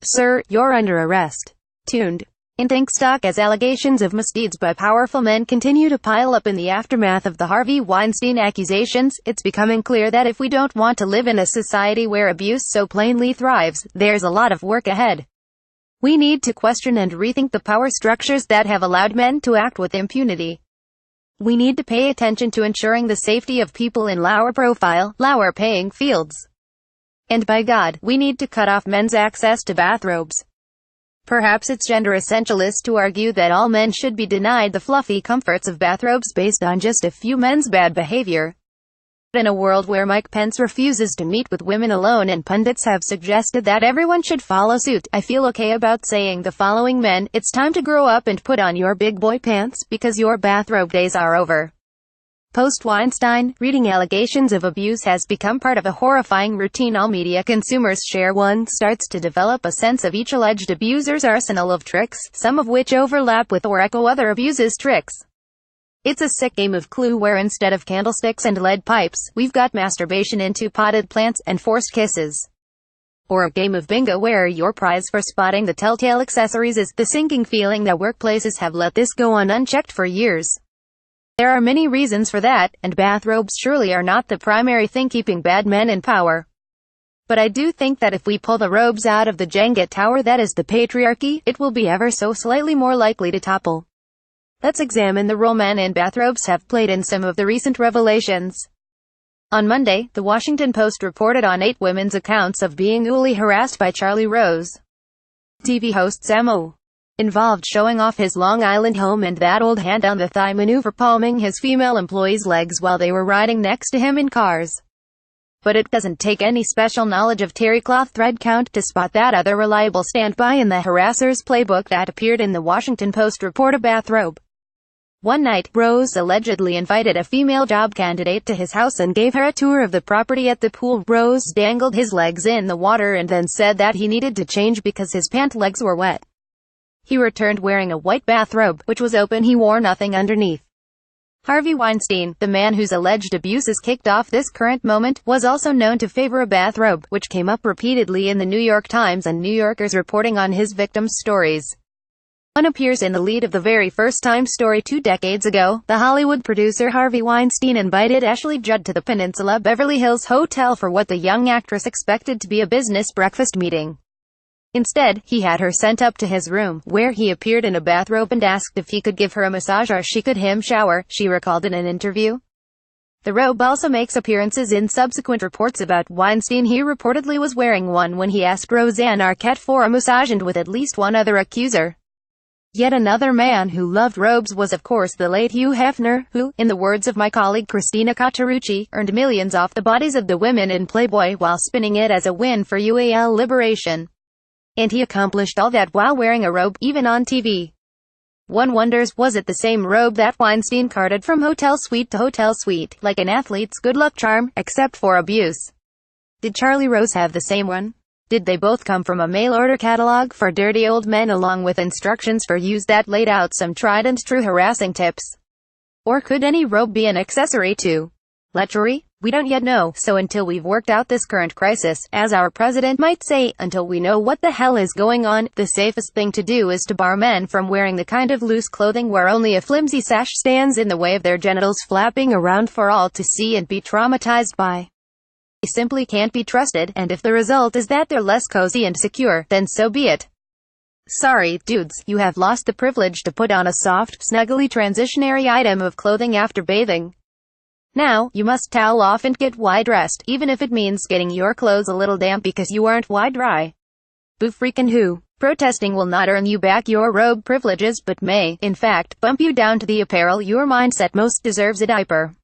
Sir, you're under arrest. Tuned. InThinkstock As allegations of misdeeds by powerful men continue to pile up in the aftermath of the Harvey Weinstein accusations, it's becoming clear that if we don't want to live in a society where abuse so plainly thrives, there's a lot of work ahead. We need to question and rethink the power structures that have allowed men to act with impunity. We need to pay attention to ensuring the safety of people in lower-profile, lower-paying fields. And by God, we need to cut off men's access to bathrobes. Perhaps it's gender essentialist to argue that all men should be denied the fluffy comforts of bathrobes based on just a few men's bad behavior. In a world where Mike Pence refuses to meet with women alone and pundits have suggested that everyone should follow suit, I feel okay about saying the following: men, it's time to grow up and put on your big boy pants, because your bathrobe days are over. Post-Weinstein, reading allegations of abuse has become part of a horrifying routine all media consumers share. One starts to develop a sense of each alleged abuser's arsenal of tricks, some of which overlap with or echo other abuses' tricks. It's a sick game of Clue where instead of candlesticks and lead pipes, we've got masturbation into potted plants and forced kisses. Or a game of bingo where your prize for spotting the telltale accessories is the sinking feeling that workplaces have let this go on unchecked for years. There are many reasons for that, and bathrobes surely are not the primary thing keeping bad men in power. But I do think that if we pull the robes out of the Jenga tower that is the patriarchy, it will be ever so slightly more likely to topple. Let's examine the role men in bathrobes have played in some of the recent revelations. On Monday, The Washington Post reported on 8 women's accounts of being newly harassed by Charlie Rose. TV host's MO. Involved showing off his Long Island home and that old hand on the thigh maneuver, palming his female employees' legs while they were riding next to him in cars. But it doesn't take any special knowledge of terry cloth thread count to spot that other reliable standby in the harasser's playbook that appeared in the Washington Post report: a bathrobe. One night, Rose allegedly invited a female job candidate to his house and gave her a tour of the property. At the pool, Rose dangled his legs in the water and then said that he needed to change because his pant legs were wet. He returned wearing a white bathrobe, which was open. He wore nothing underneath. Harvey Weinstein, the man whose alleged abuses kicked off this current moment, was also known to favor a bathrobe, which came up repeatedly in the New York Times and New Yorkers reporting on his victims' stories. One appears in the lead of the very first Time story 2 decades ago. The Hollywood producer Harvey Weinstein invited Ashley Judd to the Peninsula Beverly Hills Hotel for what the young actress expected to be a business breakfast meeting. Instead, he had her sent up to his room, where he appeared in a bathrobe and asked if he could give her a massage or she could him shower, she recalled in an interview. The robe also makes appearances in subsequent reports about Weinstein. He reportedly was wearing one when he asked Roseanne Arquette for a massage, and with at least one other accuser. Yet another man who loved robes was of course the late Hugh Hefner, who, in the words of my colleague Christina Cauterucci, earned millions off the bodies of the women in Playboy while spinning it as a win for UAL liberation. And he accomplished all that while wearing a robe, even on TV. One wonders, was it the same robe that Weinstein carted from hotel suite to hotel suite, like an athlete's good luck charm, except for abuse? Did Charlie Rose have the same one? Did they both come from a mail-order catalog for dirty old men along with instructions for use that laid out some tried-and-true harassing tips? Or could any robe be an accessory to lechery? We don't yet know, so until we've worked out this current crisis, as our president might say, until we know what the hell is going on, the safest thing to do is to bar men from wearing the kind of loose clothing where only a flimsy sash stands in the way of their genitals flapping around for all to see and be traumatized by. They simply can't be trusted, and if the result is that they're less cozy and secure, then so be it. Sorry, dudes, you have lost the privilege to put on a soft, snuggly transitionary item of clothing after bathing. Now, you must towel off and get wide-dressed, even if it means getting your clothes a little damp because you aren't wide-dry. Boo freaking who? Protesting will not earn you back your robe privileges, but may, in fact, bump you down to the apparel your mindset most deserves: a diaper.